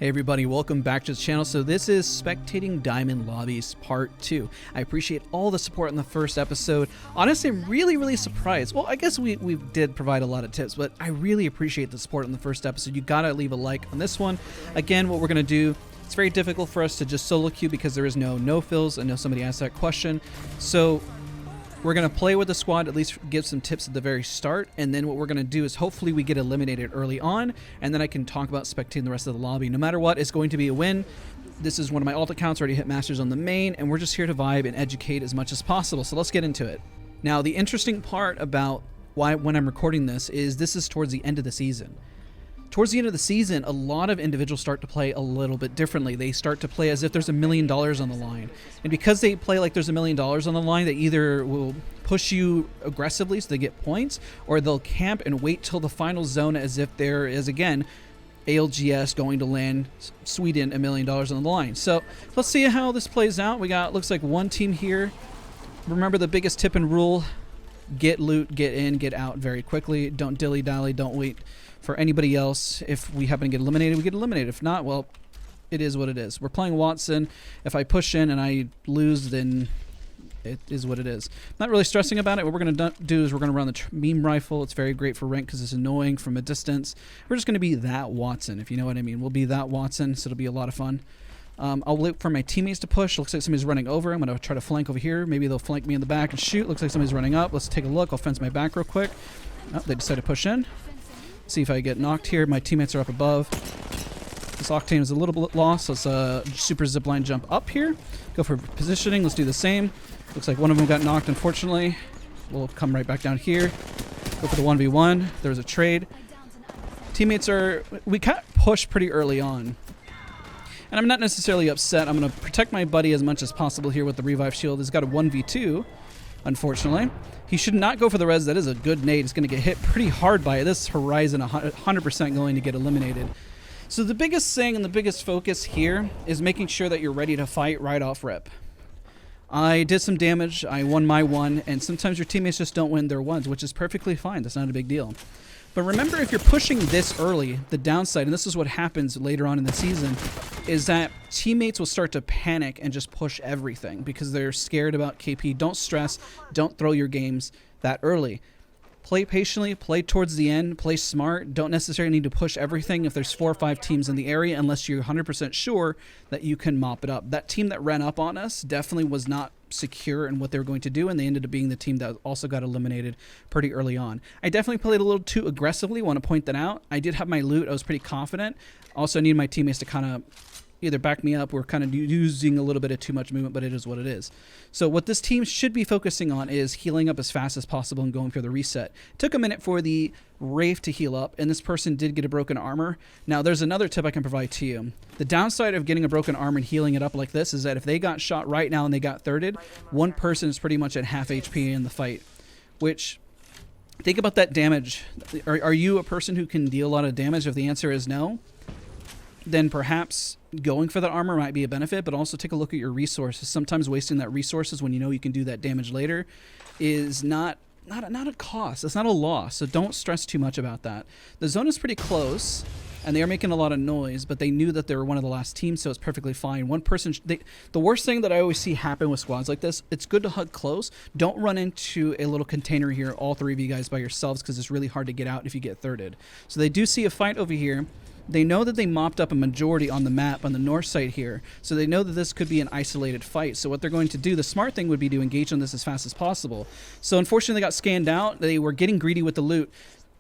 Hey everybody, welcome back to the channel. So this is Spectating Diamond Lobbies Part 2. I appreciate all the support in the first episode. Honestly, I'm really surprised. Well, I guess we did provide a lot of tips, but I really appreciate the support in the first episode. You gotta leave a like on this one. Again, what we're gonna do, it's very difficult for us to just solo queue because there is no fills. I know somebody asked that question. So we're going to play with the squad, at least give some tips at the very start, and then what we're going to do is hopefully we get eliminated early on, and then I can talk about spectating the rest of the lobby. No matter what, it's going to be a win. This is one of my alt accounts, already hit Masters on the main, and we're just here to vibe and educate as much as possible, so let's get into it. Now, the interesting part about when I'm recording this is towards the end of the season. Towards the end of the season, a lot of individuals start to play a little bit differently. They start to play as if there's $1 million on the line. And because they play like there's $1 million on the line, they either will push you aggressively so they get points, or they'll camp and wait till the final zone as if there is, again, ALGS going to land Sweden $1 million on the line. So let's see how this plays out. We got, looks like one team here. Remember the biggest tip and rule: get loot, get in, get out very quickly. Don't dilly-dally, don't wait for anybody else. If we happen to get eliminated, we get eliminated. If not, well, it is what it is. We're playing Watson. If I push in and I lose, then it is what it is. Not really stressing about it. What we're going to do is we're going to run the beam rifle. It's very great for rank because it's annoying from a distance. We're just going to be that Watson, if you know what I mean. We'll be that Watson, so it'll be a lot of fun. I'll wait for my teammates to push. Looks like somebody's running over. I'm going to try to flank over here. Maybe they'll flank me in the back and shoot. Looks like somebody's running up. Let's take a look. I'll fence my back real quick. Oh, they decided to push in. See if I get knocked here. My teammates are up above. This Octane is a little bit lost. Let's super zipline jump up here. Go for positioning. Let's do the same. Looks like one of them got knocked, unfortunately. We'll come right back down here. Go for the 1v1. There was a trade. Teammates are... We can't push pretty early on. And I'm not necessarily upset. I'm going to protect my buddy as much as possible here with the revive shield. He's got a 1v2, unfortunately. He should not go for the res. That is a good nade. It's going to get hit pretty hard by it. This Horizon 100% going to get eliminated. So the biggest thing and the biggest focus here is making sure that you're ready to fight right off rip. I did some damage. I won my one, and sometimes your teammates just don't win their ones, which is perfectly fine. That's not a big deal. But remember, if you're pushing this early, the downside, and this is what happens later on in the season, is that teammates will start to panic and just push everything because they're scared about KP. Don't stress. Don't throw your games that early. Play patiently, play towards the end, play smart. Don't necessarily need to push everything if there's 4 or 5 teams in the area unless you're 100% sure that you can mop it up. That team that ran up on us definitely was not secure in what they were going to do, and they ended up being the team that also got eliminated pretty early on. I definitely played a little too aggressively. Want to point that out. I did have my loot. I was pretty confident. Also, I need my teammates to kind of either back me up or kind of using a little bit of too much movement, but it is what it is. So what this team should be focusing on is healing up as fast as possible and going for the reset. It took a minute for the Wraith to heal up, and this person did get a broken armor. Now, there's another tip I can provide to you. The downside of getting a broken armor and healing it up like this is that if they got shot right now and they got thirded, one person is pretty much at half HP in the fight, which... Think about that damage. Are you a person who can deal a lot of damage? If the answer is no, then perhaps going for that armor might be a benefit, but also take a look at your resources. Sometimes wasting that resources when you know you can do that damage later is not a cost. It's not a loss, so don't stress too much about that. The zone is pretty close, and they are making a lot of noise, but they knew that they were one of the last teams, so it's perfectly fine. One person... the worst thing that I always see happen with squads like this, it's good to hug close. Don't run into a little container here, all 3 of you guys by yourselves, because it's really hard to get out if you get thirded. So they do see a fight over here. They know that they mopped up a majority on the map on the north side here, so they know that this could be an isolated fight. So what they're going to do, the smart thing would be to engage on this as fast as possible. So unfortunately they got scanned out. They were getting greedy with the loot.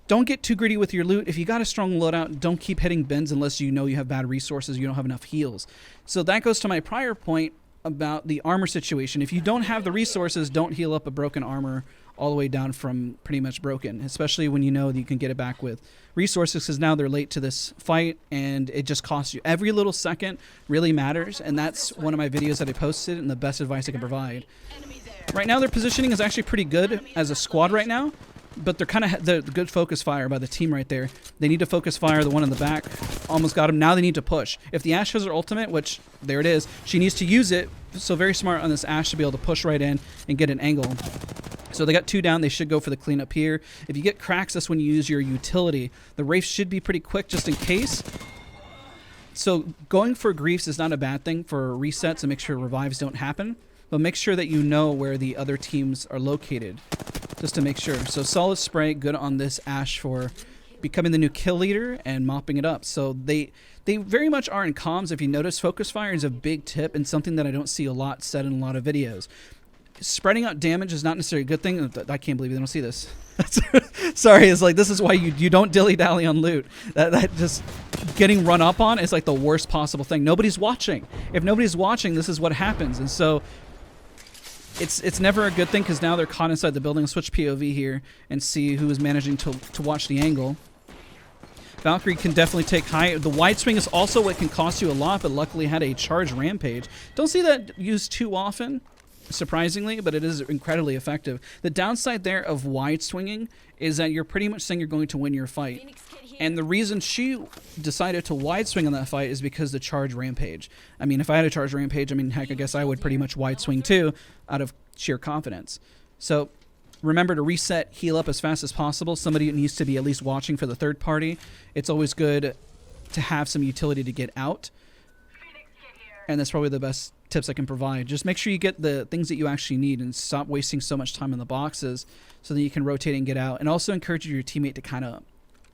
Don't get too greedy with your loot. If you got a strong loadout, don't keep hitting bins unless you know you have bad resources, you don't have enough heals. So that goes to my prior point about the armor situation. If you don't have the resources, don't heal up a broken armor all the way down from pretty much broken, especially when you know that you can get it back with resources, because now they're late to this fight and it just costs you. Every little second really matters, and that's one of my videos that I posted and the best advice I can provide. Right now their positioning is actually pretty good as a squad right now, but they're kind of the good focus fire by the team right there. They need to focus fire the one in the back. Almost got him. Now they need to push. If the Ashe has her ultimate, which there it is, she needs to use it. So very smart on this Ashe to be able to push right in and get an angle. So they got 2 down. They should go for the cleanup here. If you get cracks, that's when you use your utility. The Wraith should be pretty quick just in case. So going for griefs is not a bad thing for resets and make sure revives don't happen, but make sure that you know where the other teams are located, just to make sure. So solid spray, good on this Ashe for becoming the new kill leader and mopping it up. So they very much are in comms. If you notice, focus fire is a big tip and something that I don't see a lot said in a lot of videos. Spreading out damage is not necessarily a good thing. I can't believe they don't see this. Sorry, it's like this is why you don't dilly-dally on loot. That just getting run up on is like the worst possible thing. Nobody's watching. If nobody's watching, this is what happens. And so it's never a good thing because now they're caught inside the building. I'll switch POV here and see who is managing to watch the angle. Valkyrie can definitely take high. The wide swing is also what can cost you a lot, but luckily had a charge rampage. Don't see that used too often, surprisingly, but it is incredibly effective. The downside there of wide swinging is that you're pretty much saying you're going to win your fight. And the reason she decided to wide swing on that fight is because the charge rampage. I mean, if I had a charge rampage, I mean, heck, I guess I would pretty much wide swing too out of sheer confidence. So remember to reset, heal up as fast as possible. Somebody needs to be at least watching for the third party. It's always good to have some utility to get out. And that's probably the best tips I can provide. Just make sure you get the things that you actually need and stop wasting so much time in the boxes so that you can rotate and get out. And also encourage your teammate to kind of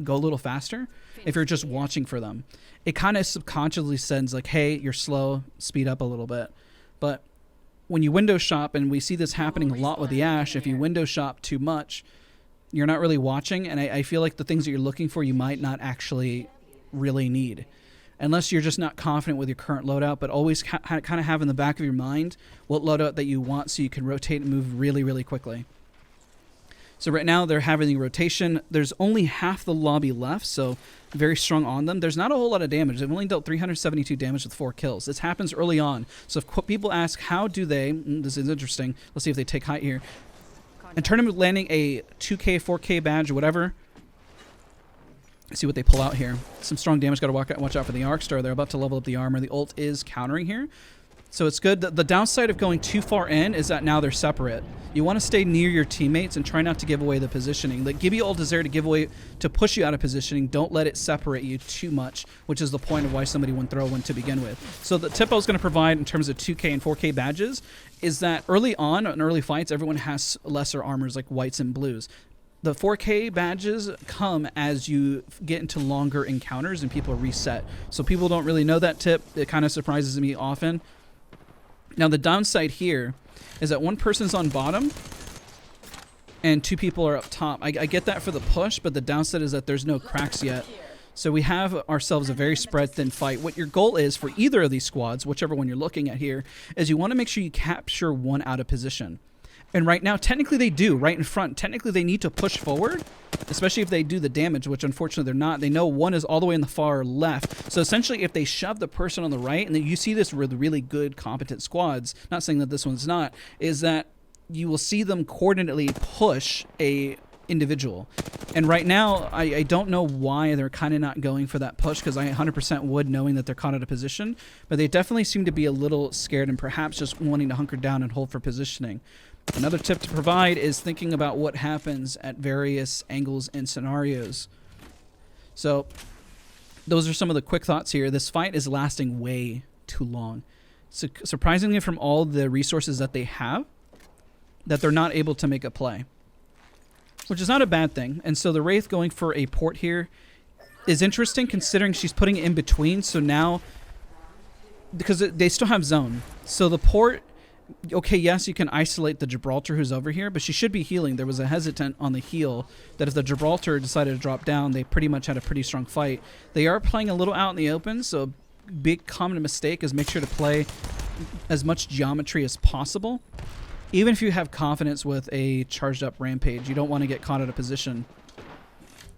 go a little faster if you're just watching for them. It kind of subconsciously sends like, hey, you're slow, speed up a little bit. But when you window shop, and we see this happening a lot with the Ashe, if you window shop too much, you're not really watching. And I feel like the things that you're looking for, you might not actually really need. Unless you're just not confident with your current loadout, but always kind of have in the back of your mind what loadout that you want so you can rotate and move really, really quickly. So right now they're having the rotation. There's only half the lobby left, so very strong on them. There's not a whole lot of damage. They've only dealt 372 damage with 4 kills. This happens early on. So if people ask, how do they, this is interesting. Let's see if they take height here. In tournament landing a 2K, 4K badge or whatever, see what they pull out here. Some strong damage. Got to watch out for the Arc Star. They're about to level up the armor. The ult is countering here. So it's good. The downside of going too far in is that now they're separate. You want to stay near your teammates and try not to give away the positioning. Like, give you ult is there to give away, to push you out of positioning. Don't let it separate you too much, which is the point of why somebody wouldn't throw one to begin with. So the tip I was going to provide in terms of 2K and 4K badges is that early on in early fights, everyone has lesser armors like whites and blues. The 4K badges come as you get into longer encounters and people reset. So people don't really know that tip. It kind of surprises me often. Now the downside here is that one person's on bottom and 2 people are up top. I get that for the push, but the downside is that there's no cracks yet. So we have ourselves a very spread thin fight. What your goal is for either of these squads, whichever one you're looking at here, is you want to make sure you capture one out of position. And right now, technically they do, right in front. Technically they need to push forward, especially if they do the damage, which unfortunately they're not. They know one is all the way in the far left. So essentially if they shove the person on the right, and then you see this with really good, competent squads, not saying that this one's not, is that you will see them coordinately push a individual. And right now, I don't know why they're kind of not going for that push, because I 100% would, knowing that they're caught out of position. But they definitely seem to be a little scared and perhaps just wanting to hunker down and hold for positioning. Another tip to provide is thinking about what happens at various angles and scenarios. So those are some of the quick thoughts here. This fight is lasting way too long. So surprisingly, from all the resources that they have, that they're not able to make a play, which is not a bad thing. And so the Wraith going for a port here is interesting, considering she's putting it in between. So now, because they still have zone, so the port, okay, yes, you can isolate the Gibraltar who's over here, but she should be healing. There was a hesitant on the heal that if the Gibraltar decided to drop down, they pretty much had a pretty strong fight. They are playing a little out in the open, so a big common mistake is make sure to play as much geometry as possible. Even if you have confidence with a charged up rampage, you don't want to get caught out of position.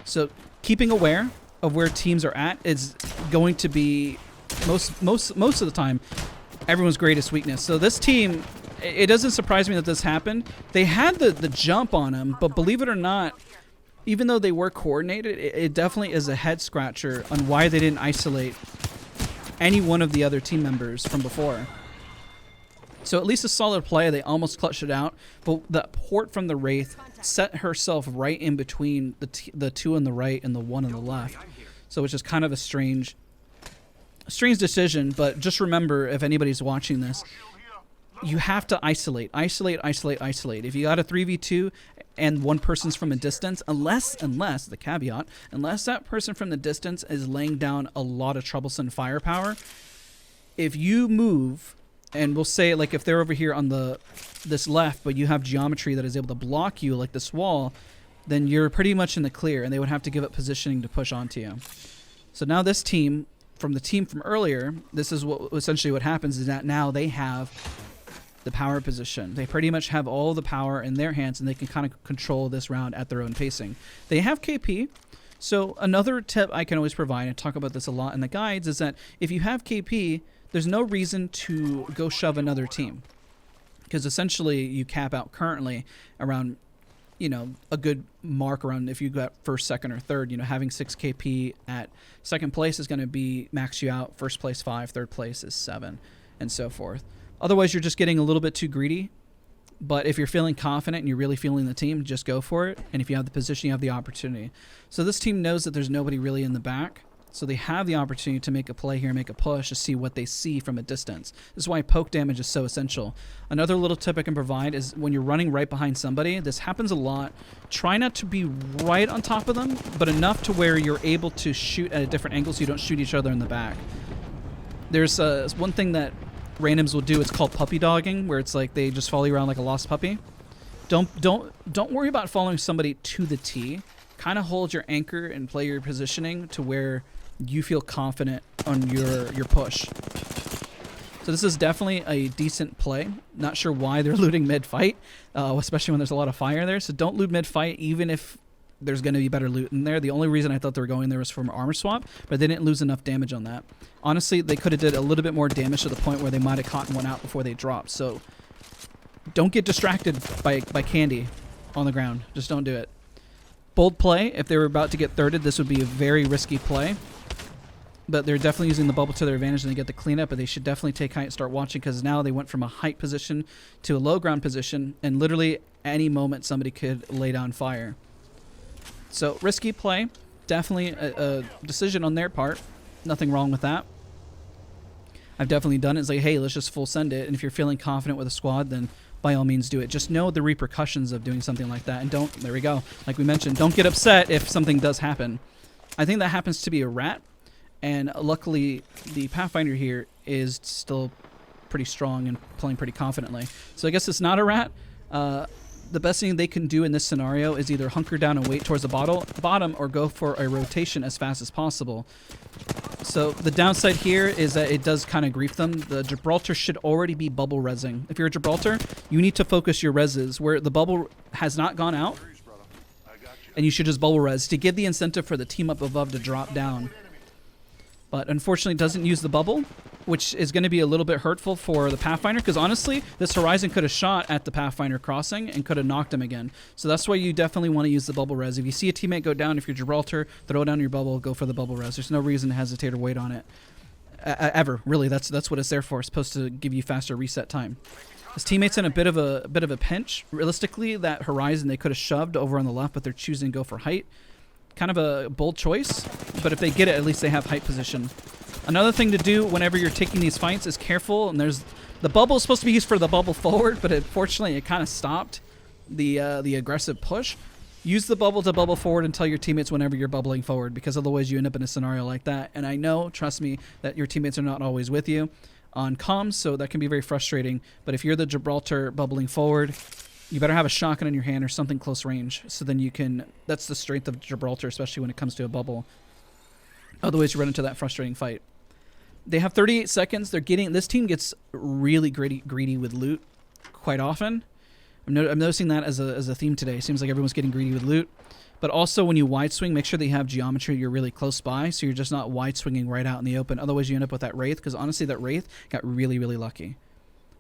So keeping aware of where teams are at is going to be most of the time everyone's greatest weakness. So this team, it doesn't surprise me that this happened. They had the jump on him, but believe it or not, even though they were coordinated, it definitely is a head scratcher on why they didn't isolate any one of the other team members from before. So at least a solid play. They almost clutched it out, but the port from the Wraith set herself right in between the 2 on the right and the 1 on the left. So it's just kind of a strange strange decision, but just remember, if anybody's watching this, you have to isolate. If you got a 3v2 and one person's from a distance, unless the caveat, unless that person from the distance is laying down a lot of troublesome firepower, if you move, and we'll say like if they're over here on this left, but you have geometry that is able to block you like this wall, then you're pretty much in the clear, and they would have to give up positioning to push onto you. So now this team, from the team from earlier, this is what essentially what happens is that now they have the power position. They pretty much have all the power in their hands, and they can kind of control this round at their own pacing. They have KP. So another tip I can always provide, and talk about this a lot in the guides, is that if you have KP, there's no reason to go shove another team, because essentially you cap out currently around, you know, a good mark around, if you got first, second, or third, you know, having 6 KP at second place is going to be max you out. First place 5, third place is 7, and so forth. Otherwise, you're just getting a little bit too greedy. But if you're feeling confident and you're really feeling the team, just go for it. And if you have the position, you have the opportunity. So this team knows that there's nobody really in the back. So they have the opportunity to make a play here, make a push, to see what they see from a distance. This is why poke damage is so essential. Another little tip I can provide is when you're running right behind somebody, this happens a lot. Try not to be right on top of them, but enough to where you're able to shoot at a different angle so you don't shoot each other in the back. There's one thing that randoms will do. It's called puppy dogging, where it's like they just follow you around like a lost puppy. Don't worry about following somebody to the T. Kind of hold your anchor and play your positioning to where you feel confident on your push. So this is definitely a decent play. Not sure why they're looting mid-fight, especially when there's a lot of fire there. So don't loot mid-fight, even if there's going to be better loot in there. The only reason I thought they were going there was from armor swap, but they didn't lose enough damage on that. Honestly, they could have did a little bit more damage to the point where they might have caught one out before they dropped. So don't get distracted by candy on the ground. Just don't do it. Bold play. If they were about to get thirded, this would be a very risky play. But they're definitely using the bubble to their advantage and they get the cleanup, but they should definitely take height and start watching, because now they went from a height position to a low ground position, and literally any moment somebody could lay down fire. So risky play, definitely a decision on their part. Nothing wrong with that. I've definitely done it. It's like, hey, let's just full send it. And if you're feeling confident with a squad, then by all means do it. Just know the repercussions of doing something like that. And don't, there we go. Like we mentioned, don't get upset if something does happen. I think that happens to be a rat. And luckily, the Pathfinder here is still pretty strong and playing pretty confidently. So I guess it's not a rat. The best thing they can do in this scenario is either hunker down and wait towards the bottom or go for a rotation as fast as possible. So the downside here is that it does kind of grief them. The Gibraltar should already be bubble rezzing. If you're a Gibraltar, you need to focus your rezzes where the bubble has not gone out, and you should just bubble res to give the incentive for the team up above to drop down. But unfortunately, it doesn't use the bubble, which is going to be a little bit hurtful for the Pathfinder, because honestly, this Horizon could have shot at the Pathfinder crossing and could have knocked him again. So that's why you definitely want to use the bubble res. If you see a teammate go down, if you're Gibraltar, throw down your bubble, go for the bubble res. There's no reason to hesitate or wait on it. Ever, really. That's what it's there for. It's supposed to give you faster reset time. His teammate's in a bit of a pinch. Realistically, that Horizon they could have shoved over on the left, but they're choosing to go for height. Kind of a bold choice, but if they get it, at least they have height position. Another thing to do whenever you're taking these fights is careful, and there's the bubble is supposed to be used for the bubble forward, but unfortunately it kind of stopped the aggressive push. Use the bubble to bubble forward and tell your teammates whenever you're bubbling forward, because otherwise you end up in a scenario like that. And I know, trust me, that your teammates are not always with you on comms, so that can be very frustrating. But if you're the Gibraltar bubbling forward, you better have a shotgun in your hand or something close range, so then you can, that's the strength of Gibraltar, especially when it comes to a bubble. Otherwise you run into that frustrating fight. They have 38 seconds. They're getting, this team gets really greedy with loot quite often. I'm noticing that as a theme today. It seems like everyone's getting greedy with loot. But also when you wide swing, make sure that you have geometry, you're really close by, so you're just not wide swinging right out in the open. Otherwise you end up with that Wraith, because honestly that Wraith got really lucky.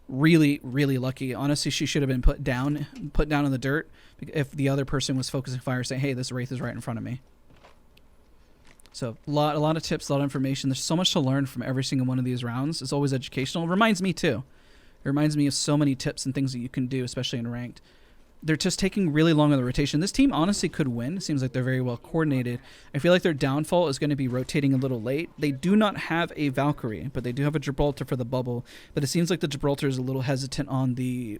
Really lucky. Honestly, she should have been put down in the dirt if the other person was focusing fire, saying, hey, this Wraith is right in front of me. So a lot of tips, a lot of information. There's so much to learn from every single one of these rounds. It's always educational. It reminds me too. It reminds me of so many tips and things that you can do, especially in ranked. they're just taking really long on the rotation. This team honestly could win. It seems like they're very well coordinated. I feel like their downfall is going to be rotating a little late. They do not have a Valkyrie, but they do have a Gibraltar for the bubble. But it seems like the Gibraltar is a little hesitant on the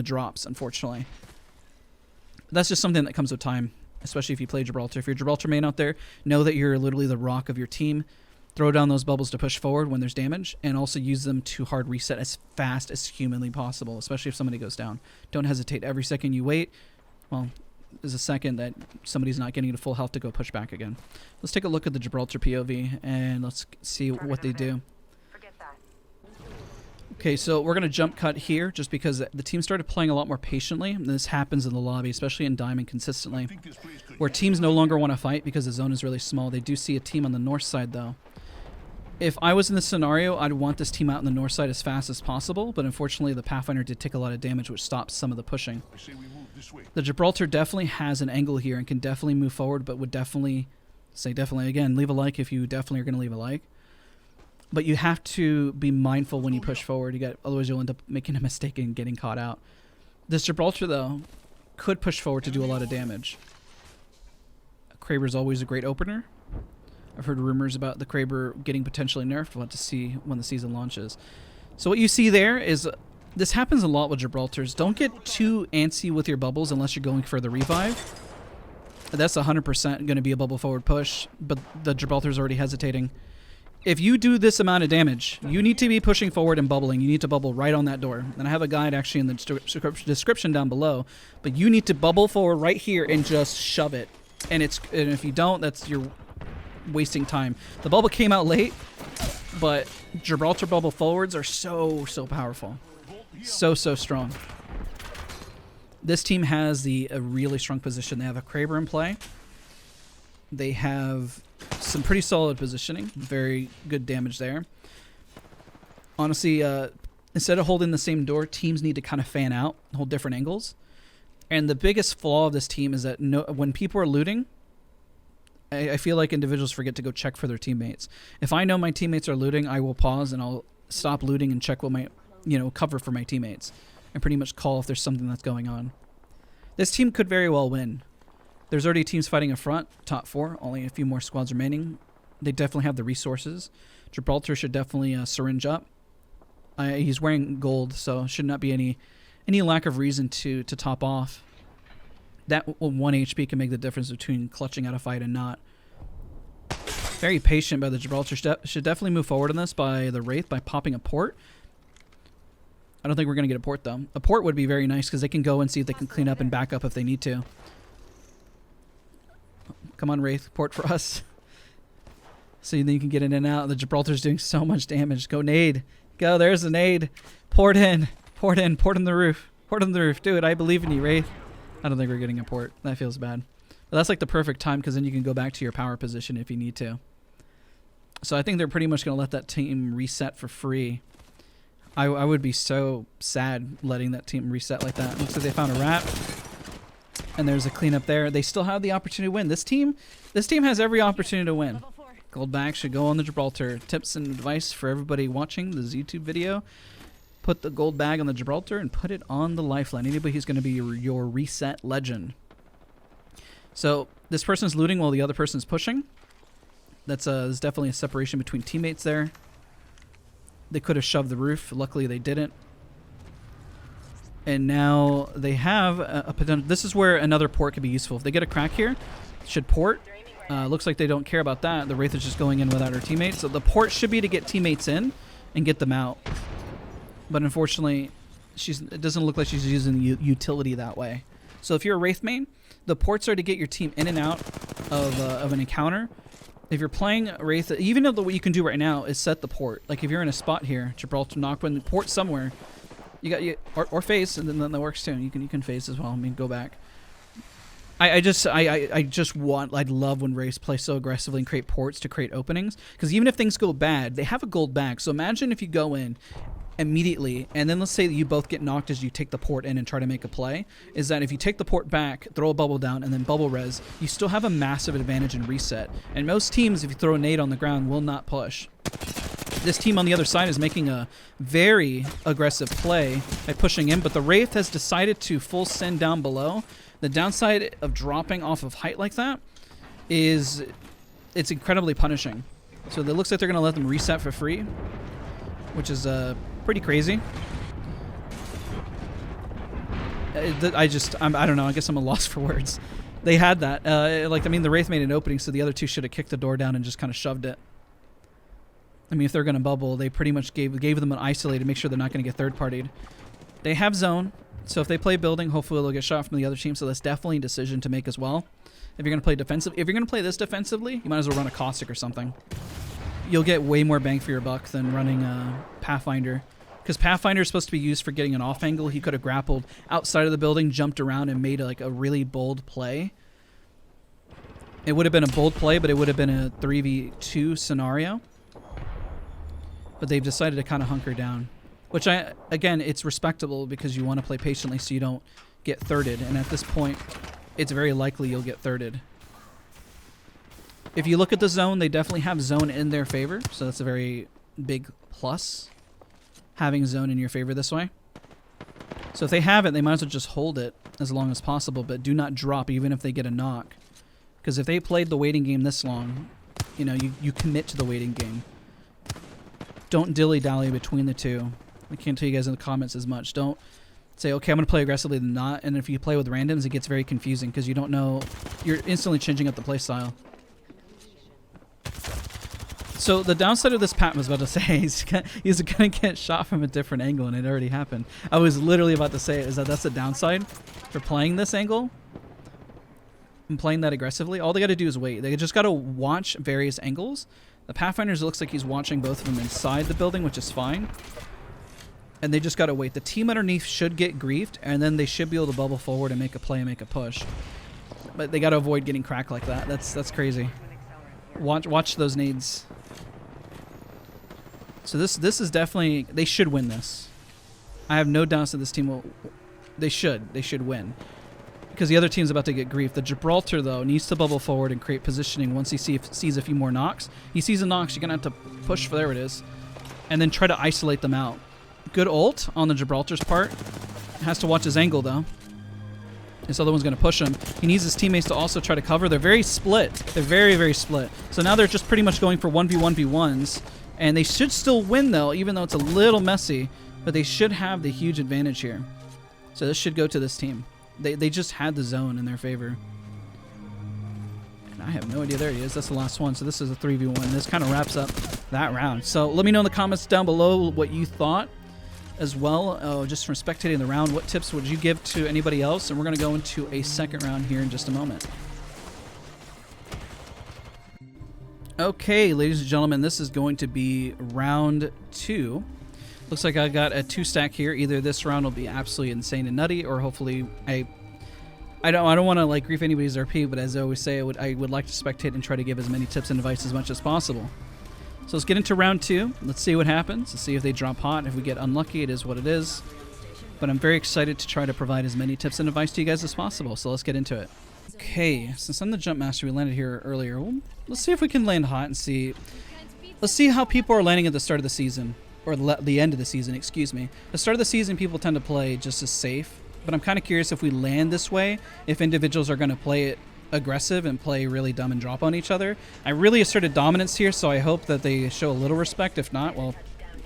drops, unfortunately. That's just something that comes with time, especially if you play Gibraltar. If you're a Gibraltar main out there, know that you're literally the rock of your team. Throw down those bubbles to push forward when there's damage, and also use them to hard reset as fast as humanly possible, especially if somebody goes down. Don't hesitate. Every second you wait, well, there's a second that somebody's not getting to full health to go push back again. Let's take a look at the Gibraltar POV, and let's see what they do. Okay, so we're going to jump cut here just because the team started playing a lot more patiently. And this happens in the lobby, especially in Diamond consistently, where teams no longer want to fight because the zone is really small. They do see a team on the north side, though. If I was in this scenario, I'd want this team out on the north side as fast as possible, but unfortunately the Pathfinder did take a lot of damage, which stops some of the pushing. The Gibraltar definitely has an angle here and can definitely move forward, but would definitely, again, leave a like if you definitely are going to leave a like. But you have to be mindful when you push forward. Otherwise you'll end up making a mistake and getting caught out. This Gibraltar, though, could push forward to do a lot of damage. Kraber's always a great opener. I've heard rumors about the Kraber getting potentially nerfed. We'll have to see when the season launches. So what you see there is, this happens a lot with Gibraltars. Don't get too antsy with your bubbles unless you're going for the revive. That's 100% going to be a bubble forward push, but the Gibraltar's already hesitating. If you do this amount of damage, you need to be pushing forward and bubbling. You need to bubble right on that door. And I have a guide actually in the description down below, but you need to bubble forward right here and just shove it. And if you don't, that's your wasting time. The bubble came out late, but Gibraltar bubble forwards are so powerful. So strong. This team has a really strong position. They have a Kraber in play. They have some pretty solid positioning. Very good damage there. Honestly, instead of holding the same door, teams need to kind of fan out, hold different angles. And the biggest flaw of this team is that when people are looting, I feel like individuals forget to go check for their teammates. If I know my teammates are looting, I will pause and I'll stop looting and check what my, cover for my teammates, and pretty much call if there's something that's going on. This team could very well win. There's already teams fighting in front, top 4, only a few more squads remaining. They definitely have the resources. Gibraltar should definitely syringe up. He's wearing gold, so should not be any lack of reason to top off. That 1 HP can make the difference between clutching out a fight and not. Very patient by the Gibraltar. Should definitely move forward on this by the Wraith by popping a port. I don't think we're going to get a port, though. A port would be very nice because they can go and see if they can clean up and back up if they need to. Come on, Wraith. Port for us. So then you can get in and out. The Gibraltar's doing so much damage. Go nade. Go. There's the nade. Port in. Port in. Port on the roof. Port on the roof. Do it. I believe in you, Wraith. I don't think we're getting a port. That feels bad. But that's like the perfect time because then you can go back to your power position if you need to. So I think they're pretty much going to let that team reset for free. I would be so sad letting that team reset like that. Looks like they found a rat. And there's a cleanup there. They still have the opportunity to win. This team has every opportunity to win. Gold bag should go on the Gibraltar. Tips and advice for everybody watching this YouTube video. Put the gold bag on the Gibraltar and put it on the lifeline. Anybody who's going to be your reset legend. So this person's looting while the other person's pushing. There's definitely a separation between teammates there. They could have shoved the roof. Luckily, they didn't. And now they have a potential. This is where another port could be useful. If they get a crack here, should port. Looks like they don't care about that. The Wraith is just going in without her teammates. So the port should be to get teammates in and get them out. But unfortunately, it doesn't look like she's using the utility that way. So if you're a Wraith main, the ports are to get your team in and out of an encounter. If you're playing Wraith, even though what you can do right now is set the port. Like if you're in a spot here, Gibraltar, Knockwind, port somewhere, you got or phase, and then that works too. You can phase as well. I mean, go back. I'd love when Wraiths play so aggressively and create ports to create openings. Because even if things go bad, they have a gold bag. So imagine if you go in immediately, and then let's say that you both get knocked as you take the port in and try to make a play, is that if you take the port back, throw a bubble down, and then bubble res, you still have a massive advantage in reset. And most teams, if you throw a nade on the ground, will not push. This team on the other side is making a very aggressive play by pushing in, but the Wraith has decided to full send down below. The downside of dropping off of height like that is it's incredibly punishing. So it looks like they're going to let them reset for free, which is pretty crazy. I don't know. I guess I'm a loss for words. They had that. I mean, the Wraith made an opening, so the other two should have kicked the door down and just kind of shoved it. I mean, if they're going to bubble, they pretty much gave them an isolate to make sure they're not going to get third-partied. They have zone, so if they play building, hopefully they'll get shot from the other team, so that's definitely a decision to make as well. If you're going to play defensive, if you're going to play this defensively, you might as well run a Caustic or something. You'll get way more bang for your buck than running Pathfinder. Because Pathfinder is supposed to be used for getting an off angle. He could have grappled outside of the building, jumped around, and made like a really bold play. It would have been a bold play, but it would have been a 3v2 scenario. But they've decided to kind of hunker down. Which, again, it's respectable because you want to play patiently so you don't get thirded. And at this point, it's very likely you'll get thirded. If you look at the zone, they definitely have zone in their favor. So that's a very big plus, having zone in your favor this way. So if they have it, they might as well just hold it as long as possible. But do not drop even if they get a knock. Because if they played the waiting game this long, you know, you commit to the waiting game. Don't dilly-dally between the two. I can't tell you guys in the comments as much. Don't say, okay, I'm going to play aggressively than not. And if you play with randoms, it gets very confusing because you don't know. You're instantly changing up the play style. So the downside of this Pat was about to say, he's going to get shot from a different angle, and it already happened. I was literally about to say is that that's the downside for playing this angle and playing that aggressively. All they got to do is wait. They just got to watch various angles. The Pathfinders, it looks like he's watching both of them inside the building, which is fine. And they just got to wait. The team underneath should get griefed, and then they should be able to bubble forward and make a play and make a push. But they got to avoid getting cracked like that. That's crazy. Watch those nades. So this is definitely... They should win this. I have no doubts that this team will... They should win. Because the other team's about to get grief. The Gibraltar, though, needs to bubble forward and create positioning once he sees a few more knocks. He sees a knocks, you're going to have to push for... There it is. And then try to isolate them out. Good ult on the Gibraltar's part. Has to watch his angle, though. This other one's going to push him. He needs his teammates to also try to cover. They're very split. They're very, very split. So now they're just pretty much going for 1v1v1s. And they should still win, though, even though it's a little messy. But they should have the huge advantage here. So this should go to this team. They just had the zone in their favor. And I have no idea. There he is. That's the last one. So this is a 3v1. This kind of wraps up that round. So let me know in the comments down below what you thought as well. Just from spectating the round, what tips would you give to anybody else? And we're going to go into a second round here in just a moment. Okay, ladies and gentlemen, this is going to be round 2. Looks like I got a 2-stack here. Either this round will be absolutely insane and nutty, or hopefully I don't want to like grief anybody's RP, but as I always say, I would like to spectate and try to give as many tips and advice as much as possible. So let's get into round 2. Let's see what happens. Let's see if they drop hot. If we get unlucky, it is what it is. But I'm very excited to try to provide as many tips and advice to you guys as possible. So let's get into it. Okay, since I'm the jump master, we landed here earlier. Well, let's see if we can land hot and see. Let's see how people are landing at the start of the season. Or the end of the season, excuse me. The start of the season, people tend to play just as safe. But I'm kind of curious if we land this way, if individuals are going to play it aggressive and play really dumb and drop on each other. I really asserted dominance here, so I hope that they show a little respect. If not, well,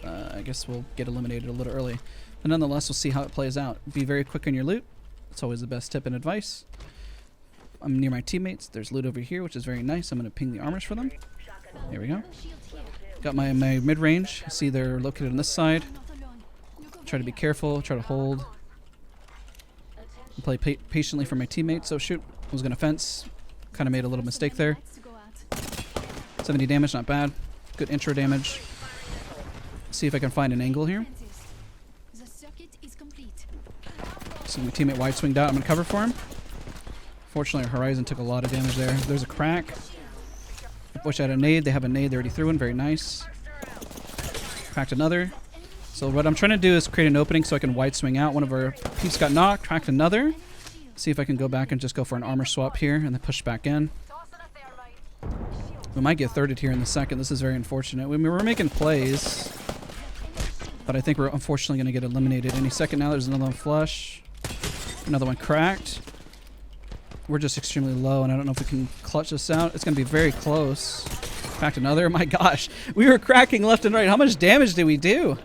I guess we'll get eliminated a little early. But nonetheless, we'll see how it plays out. Be very quick on your loot. It's always the best tip and advice. I'm near my teammates. There's loot over here, which is very nice. I'm going to ping the armors for them. Here we go. Got my mid-range. See they're located on this side. Try to be careful. Try to hold. Play patiently for my teammates. Oh, shoot. I was going to fence. Kind of made a little mistake there. 70 damage, not bad. Good intro damage. See if I can find an angle here. So my teammate wide swinged out. I'm going to cover for him. Fortunately, our Horizon took a lot of damage there. There's a crack. I wish I had a nade. They have a nade. They already threw in. Very nice. Cracked another. So what I'm trying to do is create an opening so I can wide swing out. One of our peeps got knocked. Cracked another. See if I can go back and just go for an armor swap here and then push back in. We might get thirded here in the second. This is very unfortunate. I mean, we're making plays, but I think we're unfortunately going to get eliminated any second now. There's another one flush. Another one cracked. We're just extremely low, and I don't know if we can clutch this out. It's going to be very close. Cracked another. My gosh. We were cracking left and right. How much damage did we do?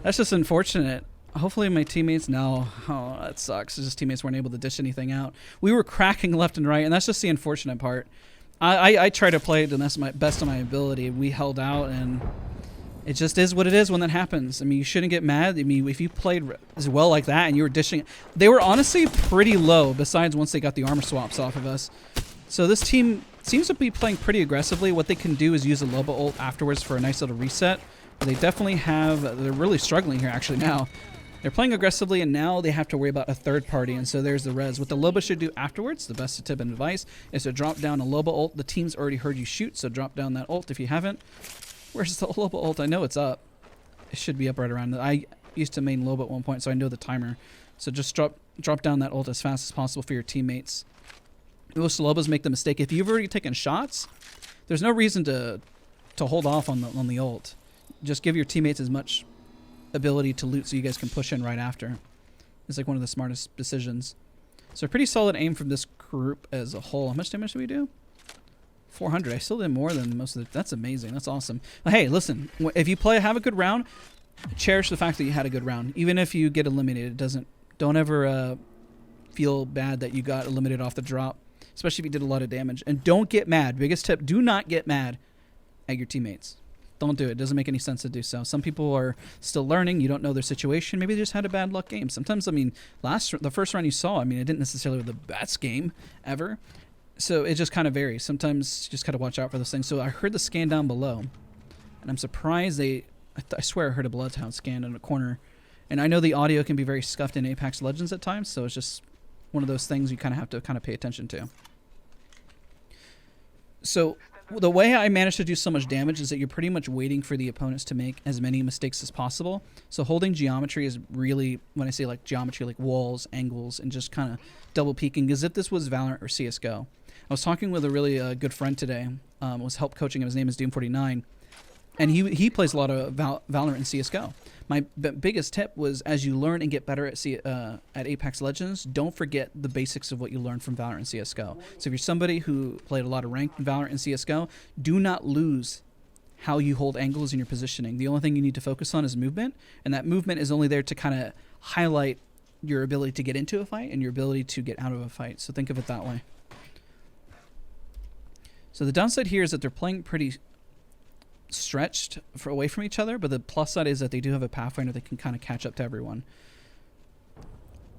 That's just unfortunate. Hopefully my teammates... No. Oh, that sucks. It's just teammates weren't able to dish anything out. We were cracking left and right, and that's just the unfortunate part. I try to play to the best of my ability. We held out, and it just is what it is when that happens. I mean, you shouldn't get mad. I mean, if you played as well like that and you were dishing... They were honestly pretty low, besides once they got the armor swaps off of us. So this team seems to be playing pretty aggressively. What they can do is use a Loba ult afterwards for a nice little reset. But they definitely have... They're really struggling here, actually, now. They're playing aggressively, and now they have to worry about a third party, and so there's the res. What the Loba should do afterwards, the best tip and advice, is to drop down a Loba ult. The team's already heard you shoot, so drop down that ult if you haven't. Where's the Loba ult? I know it's up. It should be up right around. I used to main Loba at one point, so I know the timer. So just drop down that ult as fast as possible for your teammates. Most Lobas make the mistake. If you've already taken shots, there's no reason to hold off on the ult. Just give your teammates as much ability to loot so you guys can push in right after. It's like one of the smartest decisions. So pretty solid aim from this group as a whole. How much damage do we do? 400. I still did more than most of the... That's amazing. That's awesome. But hey, listen. If you have a good round, cherish the fact that you had a good round. Even if you get eliminated, don't ever feel bad that you got eliminated off the drop. Especially if you did a lot of damage. And don't get mad. Biggest tip, do not get mad at your teammates. Don't do it. It doesn't make any sense to do so. Some people are still learning. You don't know their situation. Maybe they just had a bad luck game. Sometimes, I mean, the first round you saw, I mean, it didn't necessarily have the best game ever. So it just kind of varies. Sometimes you just got to watch out for those things. So I heard the scan down below, and I'm surprised I swear I heard a Bloodhound scan in a corner. And I know the audio can be very scuffed in Apex Legends at times, so it's just one of those things you kind of have to pay attention to. So the way I managed to do so much damage is that you're pretty much waiting for the opponents to make as many mistakes as possible. So holding geometry is really, when I say like geometry, like walls, angles, and just kind of double peeking, as if this was Valorant or CSGO. I was talking with a really good friend today, was help coaching him. His name is Doom49, and he plays a lot of Valorant and CSGO. My biggest tip was, as you learn and get better at Apex Legends, don't forget the basics of what you learned from Valorant and CSGO. So if you're somebody who played a lot of ranked Valorant and CSGO, do not lose how you hold angles in your positioning. The only thing you need to focus on is movement, and that movement is only there to kind of highlight your ability to get into a fight and your ability to get out of a fight. So think of it that way. So the downside here is that they're playing pretty stretched away from each other, but the plus side is that they do have a Pathfinder that can kind of catch up to everyone.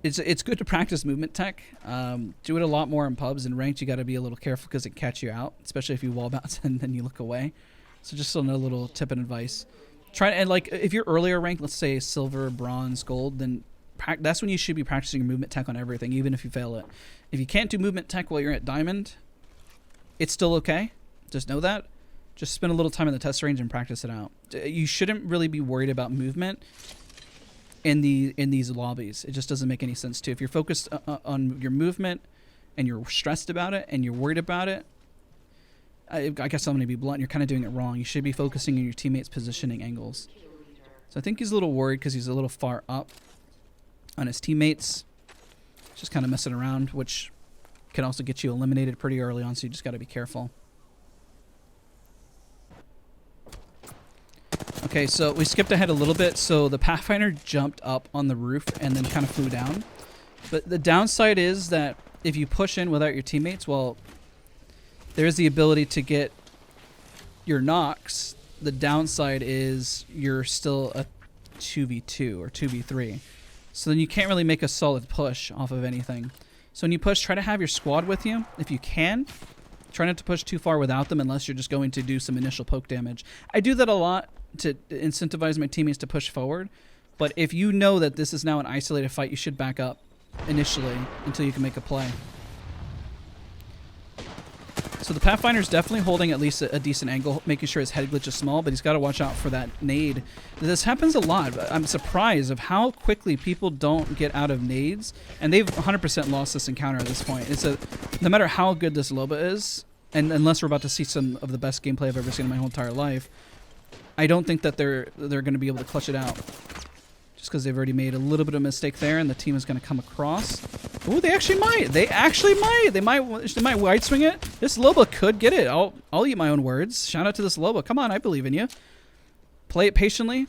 It's good to practice movement tech. Do it a lot more in pubs and ranked. You got to be a little careful because it can catch you out, especially if you wall bounce and then you look away. So just another little tip and advice. And like if you're earlier ranked, let's say silver, bronze, gold, then that's when you should be practicing your movement tech on everything, even if you fail it. If you can't do movement tech while you're at diamond, it's still okay. Just know that. Just spend a little time in the test range and practice it out. You shouldn't really be worried about movement in these lobbies. It just doesn't make any sense to. If you're focused on your movement and you're stressed about it and you're worried about it, I guess I'm going to be blunt. You're kind of doing it wrong. You should be focusing on your teammates' positioning angles. So I think he's a little worried because he's a little far up on his teammates. Just kind of messing around, which can also get you eliminated pretty early on, so you just got to be careful. Okay, so we skipped ahead a little bit. So the Pathfinder jumped up on the roof and then kind of flew down. But the downside is that if you push in without your teammates, well, there's the ability to get your knocks. The downside is you're still a 2v2 or 2v3. So then you can't really make a solid push off of anything. So when you push, try to have your squad with you if you can. Try not to push too far without them unless you're just going to do some initial poke damage. I do that a lot to incentivize my teammates to push forward. But if you know that this is now an isolated fight, you should back up initially until you can make a play. So the Pathfinder's definitely holding at least a decent angle, making sure his head glitch is small, but he's got to watch out for that nade. This happens a lot. I'm surprised of how quickly people don't get out of nades, and they've 100% lost this encounter at this point. No matter how good this Loba is, and unless we're about to see some of the best gameplay I've ever seen in my whole entire life, I don't think that they're going to be able to clutch it out. Just because they've already made a little bit of a mistake there, and the team is going to come across. Ooh, they actually might. They actually might. They might wide swing it. This Loba could get it. I'll eat my own words. Shout out to this Loba. Come on, I believe in you. Play it patiently.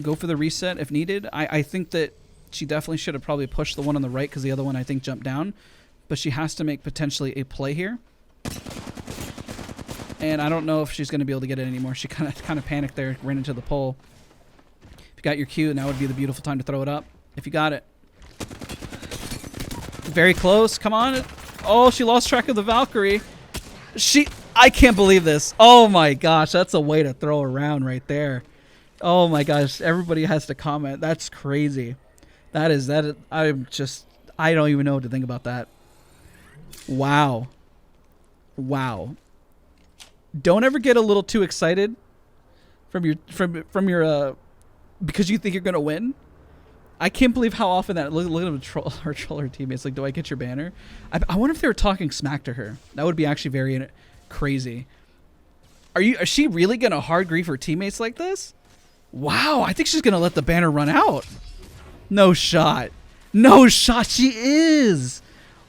Go for the reset if needed. I think that she definitely should have probably pushed the one on the right because the other one I think jumped down. But she has to make potentially a play here. And I don't know if she's going to be able to get it anymore. She kind of panicked there, ran into the pole. If you got your Q, now would be the beautiful time to throw it up. If you got it. Very close. Come on. Oh, she lost track of the Valkyrie. I can't believe this. Oh my gosh, that's a way to throw around right there. Oh my gosh, everybody has to comment. That's crazy. I don't even know what to think about that. Wow. Wow. Don't ever get a little too excited from your because you think you're gonna win. I can't believe how often that look at her troll her teammates like, do I get your banner? I wonder if they were talking smack to her. That would be actually very crazy. Is she really gonna hard grief her teammates like this? Wow, I think she's gonna let the banner run out. No shot. No shot, she is.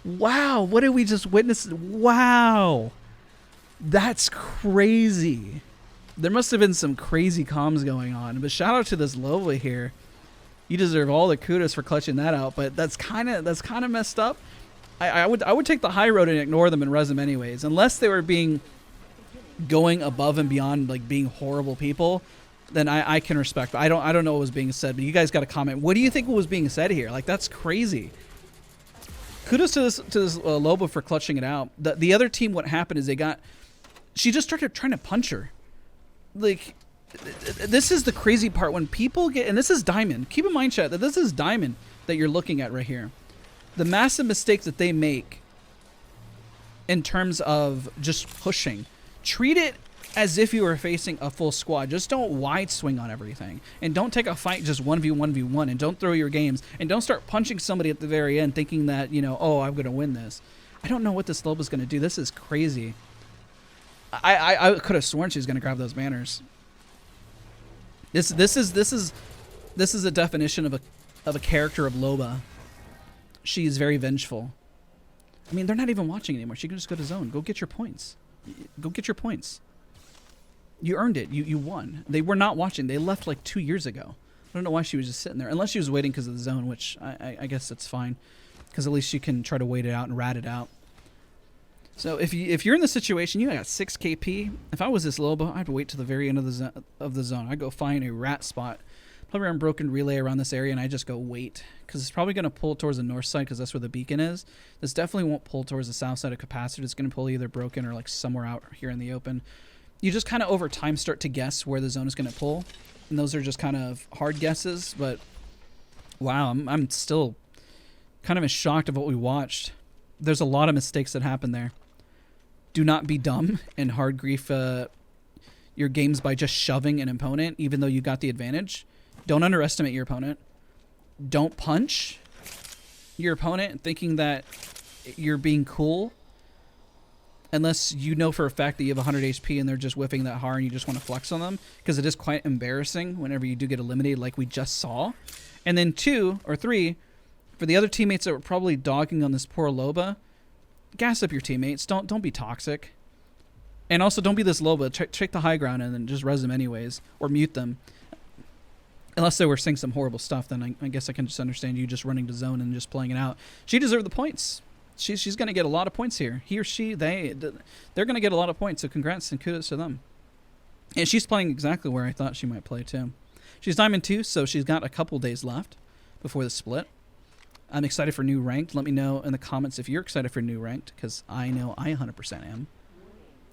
Wow, what did we just witness? Wow. That's crazy. There must have been some crazy comms going on. But shout out to this Loba here. You deserve all the kudos for clutching that out, but that's kind of messed up. I would take the high road and ignore them and res them anyways, unless they were going above and beyond, like being horrible people. Then I can respect. But I don't know what was being said, but you guys got to comment. What do you think was being said here? Like, that's crazy. Kudos to this Loba for clutching it out. The other team, what happened is she just started trying to punch her. Like, this is the crazy part when people get, and this is Diamond. Keep in mind, chat, that this is Diamond that you're looking at right here. The massive mistakes that they make in terms of just pushing. Treat it as if you were facing a full squad. Just don't wide swing on everything. And don't take a fight just 1v1v1. And don't throw your games. And don't start punching somebody at the very end thinking that, you know, oh, I'm going to win this. I don't know what this Loba's going to do. This is crazy. I could have sworn she was going to grab those banners. This is a definition of a character of Loba. She is very vengeful. I mean, they're not even watching anymore. She can just go to zone. Go get your points. Go get your points. You earned it. You won. They were not watching. They left like 2 years ago. I don't know why she was just sitting there. Unless she was waiting because of the zone, which I guess that's fine. Because at least you can try to wait it out and rat it out. So if you're in the situation, you got 6 KP. If I was this Loba, I'd wait to the very end of the zone. I'd go find a rat spot, probably around broken relay around this area, and I just go wait. Because it's probably going to pull towards the north side because that's where the beacon is. This definitely won't pull towards the south side of capacitor. It's going to pull either broken or like somewhere out here in the open. You just kind of over time start to guess where the zone is going to pull. And those are just kind of hard guesses. But wow, I'm still kind of shocked of what we watched. There's a lot of mistakes that happen there. Do not be dumb and hard grief your games by just shoving an opponent, even though you got the advantage. Don't underestimate your opponent. Don't punch your opponent thinking that you're being cool. Unless you know for a fact that you have 100 HP and they're just whiffing that hard and you just want to flex on them. Because it is quite embarrassing whenever you do get eliminated like we just saw. And then 2 or 3, for the other teammates that were probably dogging on this poor Loba, gas up your teammates. Don't be toxic. And also don't be this Loba. Take the high ground and then just res them anyways. Or mute them. Unless they were saying some horrible stuff, then I guess I can just understand you just running to zone and just playing it out. She deserved the points. She's going to get a lot of points here. He or she, they're going to get a lot of points. So congrats and kudos to them. And she's playing exactly where I thought she might play too. She's Diamond 2, so she's got a couple days left before the split. I'm excited for new ranked. Let me know in the comments if you're excited for new ranked, because I know I 100% am.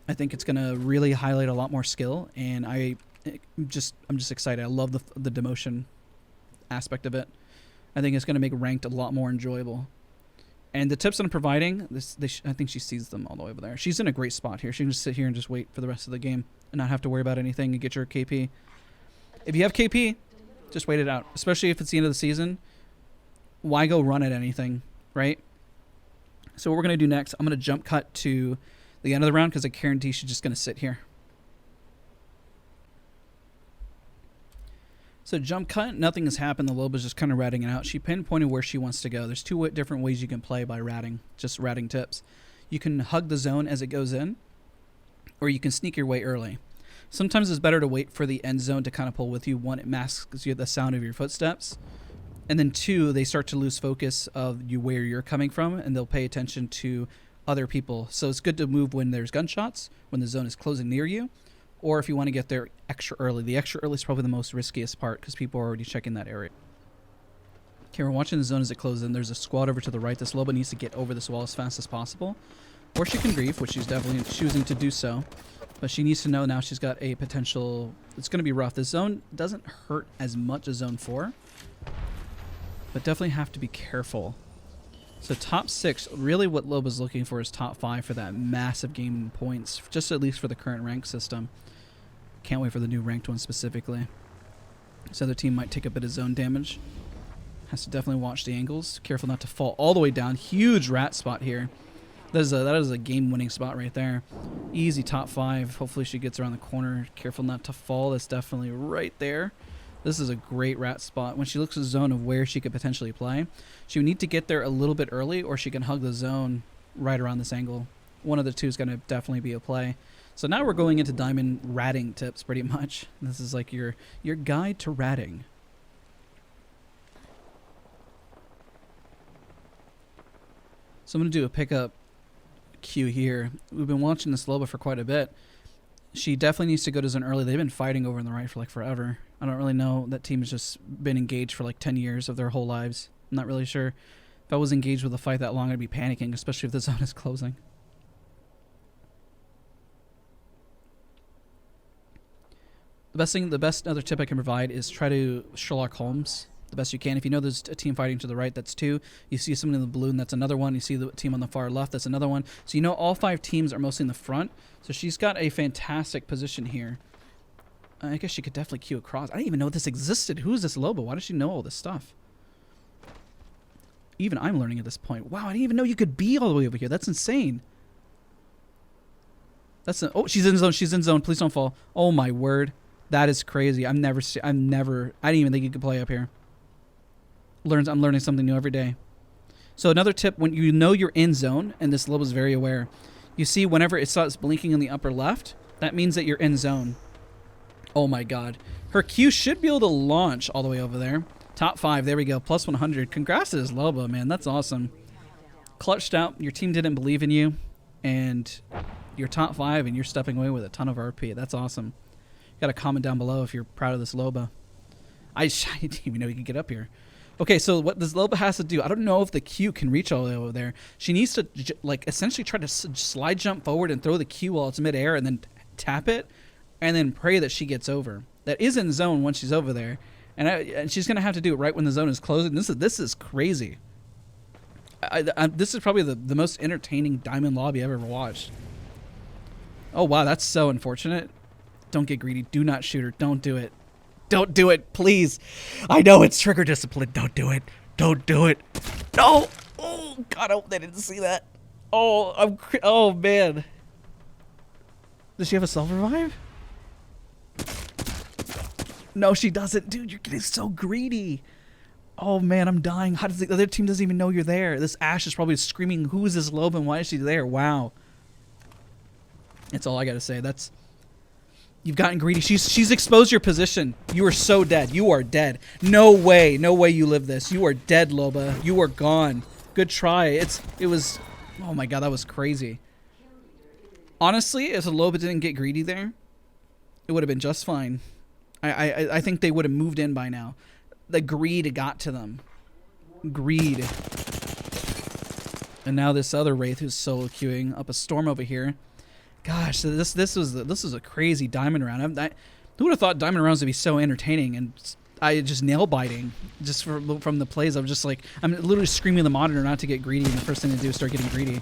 I think it's going to really highlight a lot more skill, and I'm just excited. I love the demotion aspect of it. I think it's going to make ranked a lot more enjoyable. And the tips that I'm providing, I think she sees them all the way over there. She's in a great spot here. She can just sit here and just wait for the rest of the game and not have to worry about anything and get your KP. If you have KP, just wait it out, especially if it's the end of the season. Why go run at anything, right? So what we're going to do next, I'm going to jump cut to the end of the round because I guarantee she's just going to sit here. So jump cut, nothing has happened. The Loba's just kind of ratting it out. She pinpointed where she wants to go. There's two different ways you can play by ratting, just ratting tips. You can hug the zone as it goes in, or you can sneak your way early. Sometimes it's better to wait for the end zone to kind of pull with you. One, it masks you the sound of your footsteps. And then two, they start to lose focus of you where you're coming from, and they'll pay attention to other people. So it's good to move when there's gunshots, when the zone is closing near you, or if you want to get there extra early. The extra early is probably the most riskiest part because people are already checking that area. Okay, we're watching the zone as it closes in. There's a squad over to the right. This Loba needs to get over this wall as fast as possible. Or she can grief, which she's definitely choosing to do so. But she needs to know now she's got a potential... It's going to be rough. This zone doesn't hurt as much as Zone 4. But definitely have to be careful. So top 6, really what Loba's looking for is top 5 for that massive game points. Just at least for the current rank system. Can't wait for the new ranked one specifically. This other team might take a bit of zone damage. Has to definitely watch the angles. Careful not to fall all the way down. Huge rat spot here. That is a game-winning spot right there. Easy top 5. Hopefully she gets around the corner. Careful not to fall. That's definitely right there. This is a great rat spot. When she looks at the zone of where she could potentially play, she would need to get there a little bit early, or she can hug the zone right around this angle. One of the two is going to definitely be a play. So now we're going into diamond ratting tips pretty much. This is like your guide to ratting. So I'm going to do a pickup cue here. We've been watching this Loba for quite a bit. She definitely needs to go to zone early. They've been fighting over in the right for like forever. I don't really know. That team has just been engaged for like 10 years of their whole lives. I'm not really sure. If I was engaged with a fight that long, I'd be panicking, especially if the zone is closing. The best other tip I can provide is try to Sherlock Holmes the best you can. If you know there's a team fighting to the right, that's 2. You see someone in the balloon, that's another one. You see the team on the far left, that's another one. So you know all 5 teams are mostly in the front. So she's got a fantastic position here. I guess she could definitely queue across. I didn't even know this existed. Who is this Loba? Why does she know all this stuff? Even I'm learning at this point. Wow, I didn't even know you could be all the way over here. That's insane. Oh, she's in zone. She's in zone. Please don't fall. Oh my word. That is crazy. I didn't even think you could play up here. I'm learning something new every day. So another tip, when you know you're in zone, and this Loba is very aware, you see whenever it starts blinking in the upper left, that means that you're in zone. Oh my god. Her Q should be able to launch all the way over there. Top 5. There we go. Plus 100. Congrats to this Loba, man. That's awesome. Clutched out. Your team didn't believe in you. And you're top 5 and you're stepping away with a ton of RP. That's awesome. Got to comment down below if you're proud of this Loba. I didn't even know you could get up here. Okay, so what this Loba has to do, I don't know if the Q can reach all the way over there. She needs to like essentially try to slide jump forward and throw the Q while it's midair and then tap it and then pray that she gets over. That is in zone once she's over there. And she's going to have to do it right when the zone is closing. This is crazy. This is probably the most entertaining diamond lobby I've ever watched. Oh, wow, that's so unfortunate. Don't get greedy. Do not shoot her. Don't do it. Don't do it, please. I know it's trigger discipline. Don't do it. Don't do it. No. Oh, God, I hope they didn't see that. Oh, man. Does she have a self-revive? No, she doesn't. Dude, you're getting so greedy. Oh, man, I'm dying. How does the other team doesn't even know you're there? This Ash is probably screaming, who is this Loba and why is she there? Wow. That's all I got to say. You've gotten greedy. She's exposed your position. You are so dead. You are dead. No way. No way you live this. You are dead, Loba. You are gone. Good try. It was... Oh, my God, that was crazy. Honestly, if the Loba didn't get greedy there, it would have been just fine. I think they would have moved in by now. The greed got to them. Greed. And now this other Wraith who's solo queuing up a storm over here. Gosh, so this was a crazy diamond round. Who would have thought diamond rounds would be so entertaining? And I just nail biting just from the plays. I was just like, I'm literally screaming at the monitor not to get greedy, and the first thing to do is start getting greedy.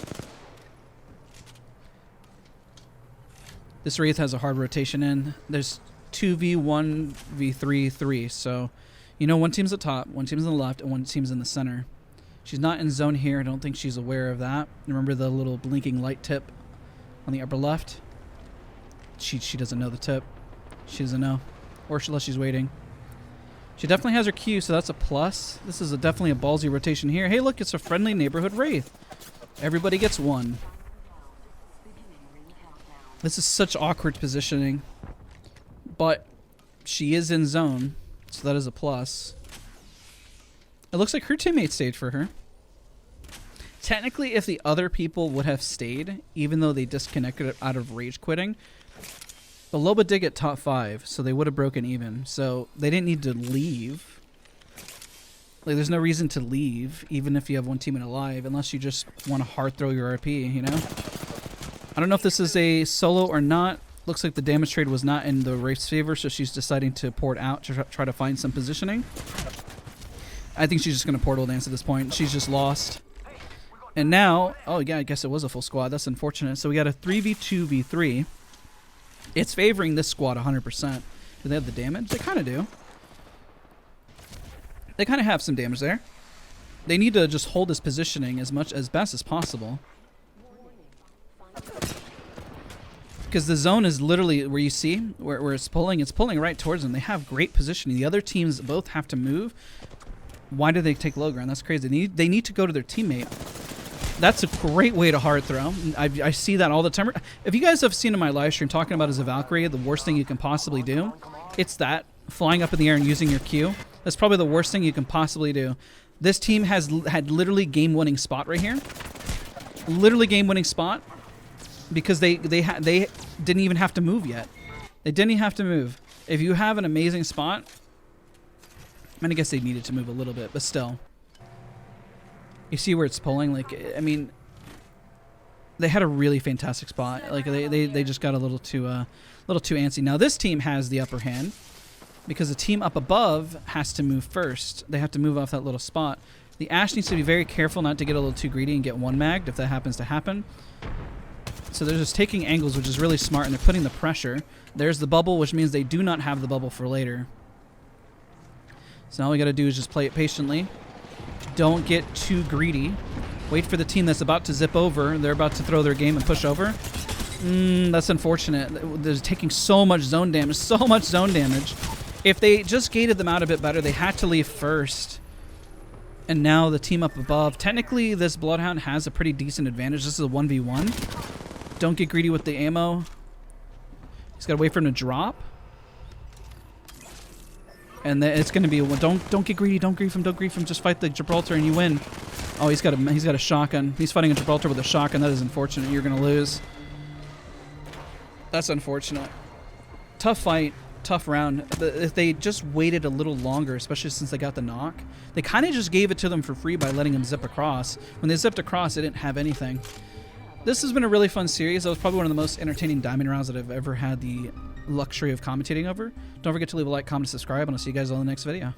This Wraith has a hard rotation in. There's 2v1 v3 3, so you know one team's at top, one team's on the left, and one team's in the center. She's not in zone here. I don't think she's aware of that. Remember the little blinking light tip on the upper left. She doesn't know the tip. She doesn't know. Or unless she's waiting. She definitely has her Q, so that's a plus. This is definitely a ballsy rotation here. Hey, look, it's a friendly neighborhood Wraith. Everybody gets one. This is such awkward positioning. But she is in zone, so that is a plus. It looks like her teammate stayed for her. Technically, if the other people would have stayed, even though they disconnected out of rage quitting, the Loba did get top 5, so they would have broken even. So they didn't need to leave. Like, there's no reason to leave, even if you have one teammate alive, unless you just want to hard throw your RP, you know? I don't know if this is a solo or not. Looks like the damage trade was not in the Wraith's favor, so she's deciding to port out to try to find some positioning. I think she's just going to portal dance at this point. She's just lost. And now, oh yeah, I guess it was a full squad. That's unfortunate. So we got a 3v2 v3. It's favoring this squad 100%. Do they have the damage? They kind of do. They kind of have some damage there. They need to just hold this positioning as best as possible. Because the zone is literally where you see where it's pulling right towards them. They have great positioning. The other teams both have to move. Why do they take low ground? That's crazy. They need to go to their teammate. That's a great way to hard throw. I see that all the time. If you guys have seen in my live stream talking about as a Valkyrie, the worst thing you can possibly do, it's that. Flying up in the air and using your Q. That's probably the worst thing you can possibly do. This team had literally game-winning spot right here. Literally game-winning spot. Because they didn't even have to move yet. They didn't even have to move. If you have an amazing spot, I mean, I guess they needed to move a little bit, but still. You see where it's pulling? Like, I mean, they had a really fantastic spot. Like, they just got a little too antsy. Now this team has the upper hand because the team up above has to move first. They have to move off that little spot. The Ashe needs to be very careful not to get a little too greedy and get one magged if that happens to happen. So they're just taking angles, which is really smart, and they're putting the pressure. There's the bubble, which means they do not have the bubble for later. So now all we got to do is just play it patiently. Don't get too greedy. Wait for the team that's about to zip over. They're about to throw their game and push over. That's unfortunate. They're taking so much zone damage. So much zone damage. If they just gated them out a bit better, they had to leave first. And now the team up above. Technically, this Bloodhound has a pretty decent advantage. This is a 1v1. Don't get greedy with the ammo. He's got to wait for him to drop. And then it's going to be a, don't get greedy, don't grief him, just fight the Gibraltar and you win. Oh, he's got a shotgun. He's fighting a Gibraltar with a shotgun. That is unfortunate. You're going to lose. That's unfortunate. Tough fight, tough round. If they just waited a little longer, especially since they got the knock, they kind of just gave it to them for free by letting them zip across. When they zipped across, they didn't have anything. This has been a really fun series. That was probably one of the most entertaining Diamond rounds that I've ever had the luxury of commentating over. Don't forget to leave a like, comment, and subscribe, and I'll see you guys on the next video.